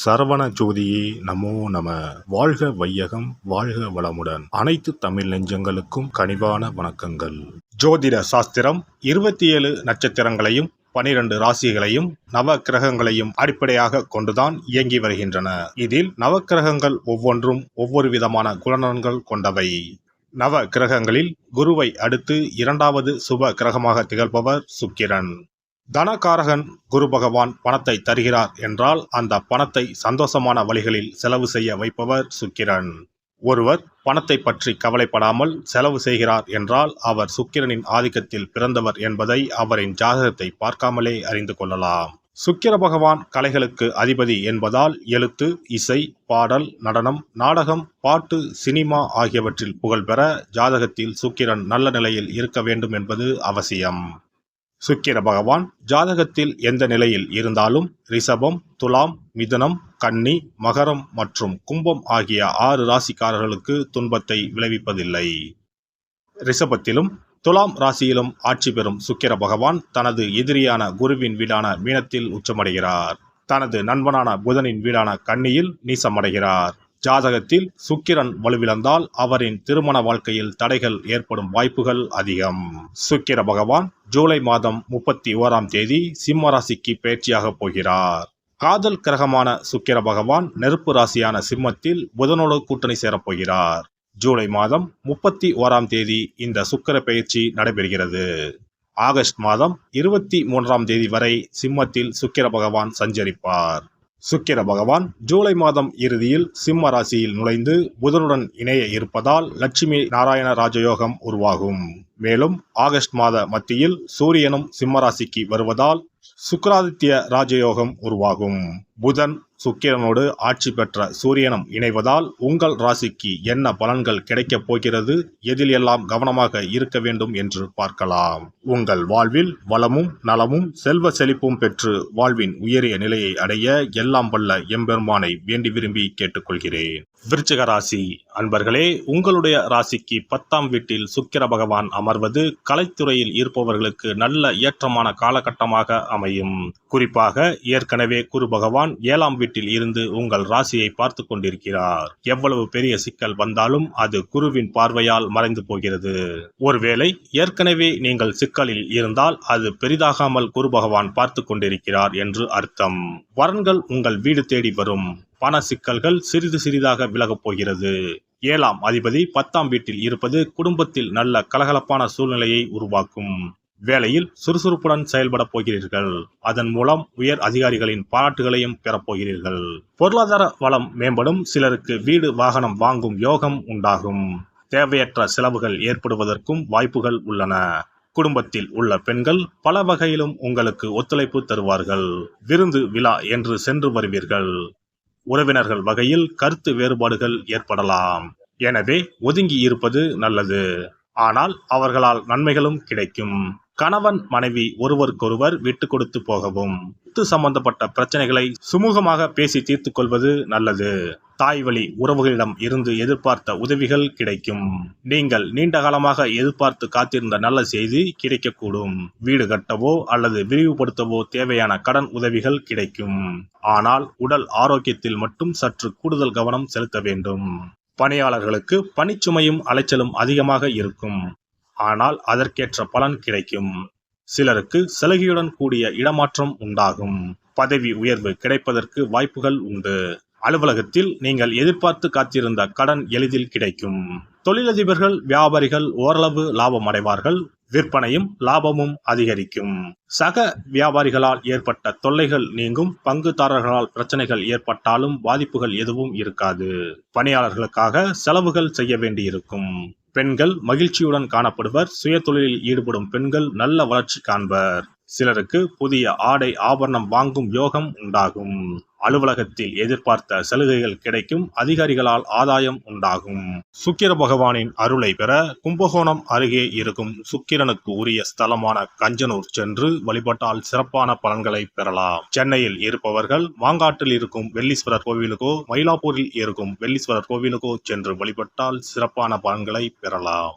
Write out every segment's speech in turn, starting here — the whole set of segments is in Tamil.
சரவண ஜோதியே நமோ நம. வாழ்க வையகம், வாழ்க வளமுடன். அனைத்து தமிழ் நெஞ்சங்களுக்கும் கனிவான வணக்கங்கள். ஜோதிட சாஸ்திரம் 27 நட்சத்திரங்களையும் 12 ராசிகளையும் நவ கிரகங்களையும் அடிப்படையாக கொண்டுதான் இயங்கி வருகின்றன. இதில் நவக்கிரகங்கள் ஒவ்வொன்றும் ஒவ்வொரு விதமான குணநலன்கள் கொண்டவை. நவ கிரகங்களில் குருவை அடுத்து 2வது சுப கிரகமாக திகழ்பவர் சுக்கிரன். தனகாரகன் குரு பகவான் பணத்தை தருகிறார் என்றால் அந்த பணத்தை சந்தோஷமான வழிகளில் செலவு செய்ய வைப்பவர் சுக்கிரன். ஒருவர் பணத்தை பற்றி கவலைப்படாமல் செலவு செய்கிறார் என்றால் அவர் சுக்கிரனின் ஆதிக்கத்தில் பிறந்தவர் என்பதை அவரின் ஜாதகத்தை பார்க்காமலே அறிந்து கொள்ளலாம். சுக்கிர பகவான் கலைகளுக்கு அதிபதி என்பதால் எழுத்து, இசை, பாடல், நடனம், நாடகம், பாட்டு, சினிமா ஆகியவற்றில் புகழ்பெற ஜாதகத்தில் சுக்கிரன் நல்ல நிலையில் இருக்க வேண்டும் என்பது அவசியம். சுக்கிர பகவான் ஜாதகத்தில் எந்த நிலையில் இருந்தாலும் ரிஷபம், துலாம், மிதுனம், கன்னி, மகரம் மற்றும் கும்பம் ஆகிய 6 ராசிக்காரர்களுக்கு துன்பத்தை விளைவிப்பதில்லை. ரிஷபத்திலும் துலாம் ராசியிலும் ஆட்சி பெறும் சுக்கிர பகவான் தனது எதிரியான குருவின் வீடான மீனத்தில் உச்சமடைகிறார். தனது நண்பனான புதனின் வீடான கன்னியில் நீசமடைகிறார். ஜாதகத்தில் சுக்கிரன் வலுவிழந்தால் அவரின் திருமண வாழ்க்கையில் தடைகள் ஏற்படும் வாய்ப்புகள் அதிகம். சுக்கிர பகவான் ஜூலை மாதம் 31ஆம் தேதி சிம்ம ராசிக்கு பயிற்சியாக போகிறார். காதல் கிரகமான சுக்கிர பகவான் நெருப்பு ராசியான சிம்மத்தில் புதனோடு கூட்டணி சேரப்போகிறார். ஜூலை மாதம் 31ஆம் தேதி இந்த சுக்கிர பயிற்சி நடைபெறுகிறது. ஆகஸ்ட் மாதம் 23ஆம் தேதி வரை சிம்மத்தில் சுக்கிர பகவான் சஞ்சரிப்பார். சுக்கிர பகவான் ஜூலை மாதம் இறுதியில் சிம்ம ராசியில் நுழைந்து புதனுடன் இணைய இருப்பதால் லட்சுமி நாராயண ராஜயோகம் உருவாகும். மேலும் ஆகஸ்ட் மாத மத்தியில் சூரியனும் சிம்ம ராசிக்கு வருவதால் சுக்கிராதித்ய ராஜயோகம் உருவாகும். புதன் சுக்கிரனோடு ஆட்சி பெற்ற சூரியனும் இணைவதால் உங்கள் ராசிக்கு என்ன பலன்கள் கிடைக்கப் போகிறது, எதில் எல்லாம் கவனமாக இருக்க வேண்டும் என்று பார்க்கலாம். உங்கள் வாழ்வில் வளமும் நலமும் செல்வ செழிப்பும் பெற்று வாழ்வின் உயரிய நிலையை அடைய எல்லாம் வல்ல எம்பெருமானை வேண்டி விரும்பி கேட்டுக்கொள்கிறேன். விருச்சிக ராசி அன்பர்களே, உங்களுடைய ராசிக்கு 10ஆம் வீட்டில் சுக்கிர பகவான் அமர்வது கலைத்துறையில் இருப்பவர்களுக்கு நல்ல ஏற்றமான காலகட்டமாக அமையும். குறிப்பாக ஏற்கனவே குரு பகவான் 7ஆம் வீட்டில் இருந்து உங்கள் ராசியை பார்த்து கொண்டிருக்கிறார். எவ்வளவு பெரிய சிக்கல் வந்தாலும் அது குருவின் பார்வையால் மறைந்து போகிறது. ஒருவேளை ஏற்கனவே நீங்கள் சிக்கலில் இருந்தால் அது பெரிதாகாமல் குரு பகவான் பார்த்து கொண்டிருக்கிறார் என்று அர்த்தம். வரன்கள் உங்கள் வீடு தேடி வரும். பண சிக்கல்கள் சிறிது சிறிதாக விலகப் போகிறது. 7ஆம் அதிபதி 10ஆம் வீட்டில் இருப்பது குடும்பத்தில் நல்ல கலகலப்பான சூழ்நிலையை உருவாக்கும். வேலையில் சுறுசுறுப்புடன் செயல்பட போகிறீர்கள். அதன் மூலம் உயர் அதிகாரிகளின் பாராட்டுகளையும் பெறப்போகிறீர்கள். பொருளாதார வளம் மேம்படும். சிலருக்கு வீடு வாகனம் வாங்கும் யோகம் உண்டாகும். தேவையற்ற செலவுகள் ஏற்படுவதற்கும் வாய்ப்புகள் உள்ளன. குடும்பத்தில் உள்ள பெண்கள் பல வகையிலும் உங்களுக்கு ஒத்துழைப்பு தருவார்கள். விருந்து விழா என்று சென்று வருவீர்கள். உறவினர்கள் வகையில் கருத்து வேறுபாடுகள் ஏற்படலாம். எனவே ஒதுங்கி இருப்பது நல்லது. ஆனால் அவர்களால் நன்மைகளும் கிடைக்கும். கணவன் மனைவி ஒருவருக்கொருவர் விட்டு கொடுத்து போகவும், சொத்து சம்பந்தப்பட்ட பிரச்சனைகளை சுமூகமாக பேசி தீர்த்து கொள்வது நல்லது. தாய் வழி உறவுகளிடம் இருந்து எதிர்பார்த்த உதவிகள் கிடைக்கும். நீங்கள் நீண்ட காலமாக எதிர்பார்த்து காத்திருந்த நல்ல செய்தி கிடைக்கக்கூடும். வீடு கட்டவோ அல்லது விரிவுபடுத்தவோ தேவையான கடன் உதவிகள் கிடைக்கும். ஆனால் உடல் ஆரோக்கியத்தில் மட்டும் சற்று கூடுதல் கவனம் செலுத்த வேண்டும். பணியாளர்களுக்கு பணிச்சுமையும் அலைச்சலும் அதிகமாக இருக்கும். ஆனால் அதற்கேற்ற பலன் கிடைக்கும். சிலருக்கு சலுகையுடன் கூடிய இடமாற்றம் உண்டாகும். பதவி உயர்வு கிடைப்பதற்கு வாய்ப்புகள் உண்டு. அலுவலகத்தில் நீங்கள் எதிர்பார்த்து காத்திருந்த கடன் எளிதில் கிடைக்கும். தொழிலதிபர்கள் வியாபாரிகள் ஓரளவு லாபம் அடைவார்கள். விற்பனையும் லாபமும் அதிகரிக்கும். சக வியாபாரிகளால் ஏற்பட்ட தொல்லைகள் நீங்கும். பங்குதாரர்களால் பிரச்சனைகள் ஏற்பட்டாலும் பாதிப்புகள் எதுவும் இருக்காது. பணியாளர்களுக்காக செலவுகள் செய்ய வேண்டியிருக்கும். பெண்கள் மகிழ்ச்சியுடன் காணப்படுவர். சுய தொழிலில் ஈடுபடும் பெண்கள் நல்ல வளர்ச்சி காண்பர். சிலருக்கு புதிய ஆடை ஆபரணம் வாங்கும் யோகம் உண்டாகும். அலுவலகத்தில் எதிர்பார்த்த சலுகைகள் கிடைக்கும். அதிகாரிகளால் ஆதாயம் உண்டாகும். சுக்கிர பகவானின் அருளை பெற கும்பகோணம் அருகே இருக்கும் சுக்கிரனுக்கு உரிய ஸ்தலமான கஞ்சனூர் சென்று வழிபட்டால் சிறப்பான பலன்களை பெறலாம். சென்னையில் இருப்பவர்கள் மாங்காட்டில் இருக்கும் வெள்ளீஸ்வரர் கோவிலுக்கோ மயிலாப்பூரில் இருக்கும் வெள்ளீஸ்வரர் கோவிலுக்கோ சென்று வழிபட்டால் சிறப்பான பலன்களை பெறலாம்.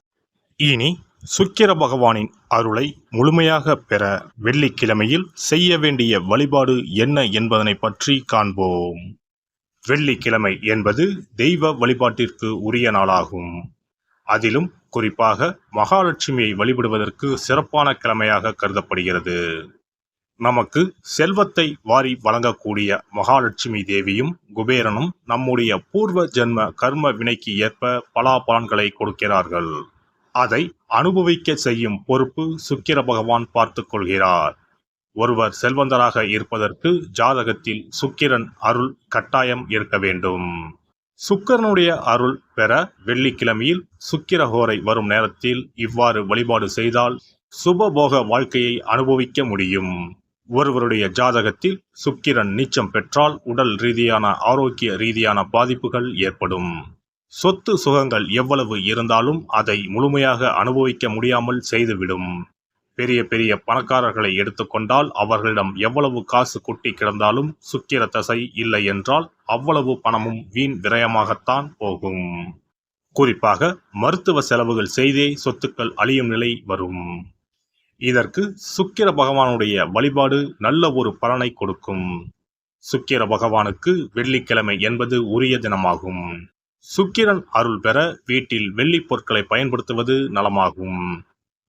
இனி சுக்கிர பகவானின் அருளை முழுமையாக பெற வெள்ளிக்கிழமையில் செய்ய வேண்டிய வழிபாடு என்ன என்பதனை பற்றி காண்போம். வெள்ளிக்கிழமை என்பது தெய்வ வழிபாட்டிற்கு உரிய நாளாகும். அதிலும் குறிப்பாக மகாலட்சுமியை வழிபடுவதற்கு சிறப்பான கிழமையாக கருதப்படுகிறது. நமக்கு செல்வத்தை வாரி வழங்கக்கூடிய மகாலட்சுமி தேவியும் குபேரனும் நம்முடைய பூர்வ ஜென்ம கர்ம வினைக்கு ஏற்ப பலாபலன்களை கொடுக்கிறார்கள். அதை அனுபவிக்க செய்யும் பொறுப்பு சுக்கிர பகவான் பார்த்துக் கொள்கிறார். ஒருவர் செல்வந்தராக இருப்பதற்கு ஜாதகத்தில் சுக்கிரன் அருள் கட்டாயம் இருக்க வேண்டும். சுக்கிரனுடைய அருள் பெற வெள்ளிக்கிழமையில் சுக்கிரஹோரை வரும் நேரத்தில் இவ்வாறு வழிபாடு செய்தால் சுபபோக வாழ்க்கையை அனுபவிக்க முடியும். ஒருவருடைய ஜாதகத்தில் சுக்கிரன் நீச்சம் பெற்றால் உடல் ரீதியான ஆரோக்கிய ரீதியான பாதிப்புகள் ஏற்படும். சொத்து சுகங்கள் எவ்வளவு இருந்தாலும் அதை முழுமையாக அனுபவிக்க முடியாமல் செய்துவிடும். பெரிய பெரிய பணக்காரர்களை எடுத்துக்கொண்டால் அவர்களிடம் எவ்வளவு காசு கொட்டி கிடந்தாலும் சுக்கிர தசை இல்லை என்றால் அவ்வளவு பணமும் வீண் விரயமாகத்தான் போகும். குறிப்பாக மருத்துவ செலவுகள் செய்தே சொத்துக்கள் அழியும் நிலை வரும். இதற்கு சுக்கிர பகவானுடைய வழிபாடு நல்ல ஒரு பலனை கொடுக்கும். சுக்கிர பகவானுக்கு வெள்ளிக்கிழமை என்பது உரிய தினமாகும். சுக்கிரன் அருள் பெற வீட்டில் வெள்ளி பொருட்களை பயன்படுத்துவது நலமாகும்.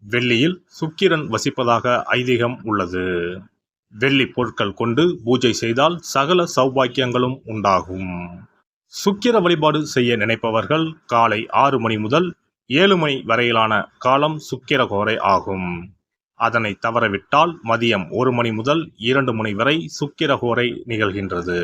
வெள்ளியில் சுக்கிரன் வசிப்பதாக ஐதீகம் உள்ளது. வெள்ளி பொருட்கள் கொண்டு பூஜை செய்தால் சகல சௌபாக்கியங்களும் உண்டாகும். சுக்கிர வழிபாடு செய்ய நினைப்பவர்கள் காலை 6 மணி முதல் 7 மணி வரையிலான காலம் சுக்கிரஹோரை ஆகும். அதனை தவறவிட்டால் மதியம் 1 மணி முதல் 2 மணி வரை சுக்கிரஹோரை நிகழ்கின்றது.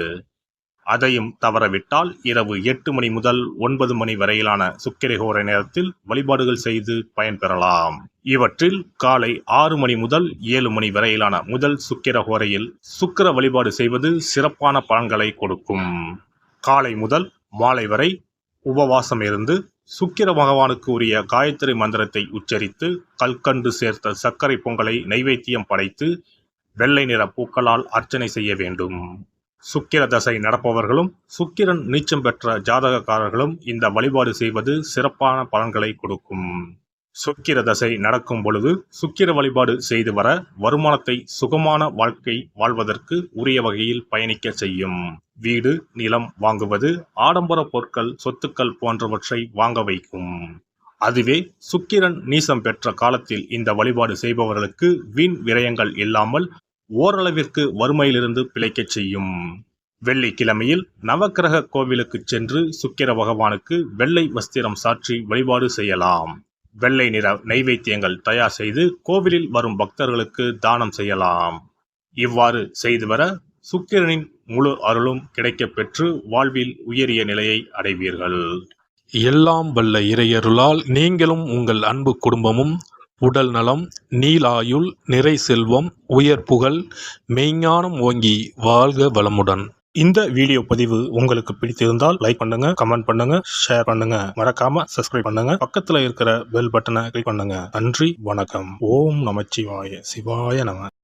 அதையும் தவறவிட்டால் இரவு 8 மணி முதல் 9 மணி வரையிலான சுக்கிரஹோரை நேரத்தில் வழிபாடுகள் செய்து பயன்பெறலாம். இவற்றில் காலை 6 மணி முதல் 7 மணி வரையிலான முதல் சுக்கிரஹோரையில் சுக்கிர வழிபாடு செய்வது சிறப்பான பலன்களை கொடுக்கும். காலை முதல் மாலை வரை உபவாசம் இருந்து சுக்கிர பகவானுக்கு உரிய காயத்ரி மந்திரத்தை உச்சரித்து கல்கண்டு சேர்த்த சர்க்கரை பொங்கலை நைவேத்தியம் படைத்து வெள்ளை நிற பூக்களால் அர்ச்சனை செய்ய வேண்டும். சுக்கிர தசை நடப்பவர்களும் சுக்கிரன் நீச்சம் பெற்ற ஜாதகக்காரர்களும் இந்த வழிபாடு செய்வது சிறப்பான பலன்களை கொடுக்கும். சுக்கிர தசை நடக்கும் பொழுது சுக்கிர வழிபாடு செய்து வர வருமானத்தை சுகமான வாழ்க்கை வாழ்வதற்கு உரிய வகையில் பயணிக்க செய்யும். வீடு நிலம் வாங்குவது, ஆடம்பர பொருட்கள் சொத்துக்கள் போன்றவற்றை வாங்க வைக்கும். அதுவே சுக்கிரன் நீசம் பெற்ற காலத்தில் இந்த வழிபாடு செய்பவர்களுக்கு வீண் விரயங்கள் இல்லாமல் ஓரளவிற்கு வறுமையிலிருந்து பிழைக்கச் செய்யும். வெள்ளிக்கிழமையில் நவக்கிரக கோவிலுக்கு சென்று சுக்கிர பகவானுக்கு வெள்ளை வஸ்திரம் சாற்றி வழிபாடு செய்யலாம். வெள்ளை நிற நைவேத்தியங்கள் தயார் செய்து கோவிலில் வரும் பக்தர்களுக்கு தானம் செய்யலாம். இவ்வாறு செய்து வர சுக்கிரனின் முழு அருளும் கிடைக்கப் பெற்று வாழ்வில் உயரிய நிலையை அடைவீர்கள். எல்லாம் வல்ல இறையருளால் நீங்களும் உங்கள் அன்பு குடும்பமும் உடல் நலம், நீலாயுள், நிறை செல்வம், உயர் புகழ், மெய்ஞானம் ஓங்கி வாழ்க வளமுடன். இந்த வீடியோ பதிவு உங்களுக்கு பிடித்திருந்தால் லைக் பண்ணுங்க, கமெண்ட் பண்ணுங்க, ஷேர் பண்ணுங்க, மறக்காம சப்ஸ்கிரைப் பண்ணுங்க, பக்கத்துல இருக்கிற பெல் பட்டனை கிளிக் பண்ணுங்க. நன்றி, வணக்கம். ஓம் நமச்சிவாய, சிவாய நம.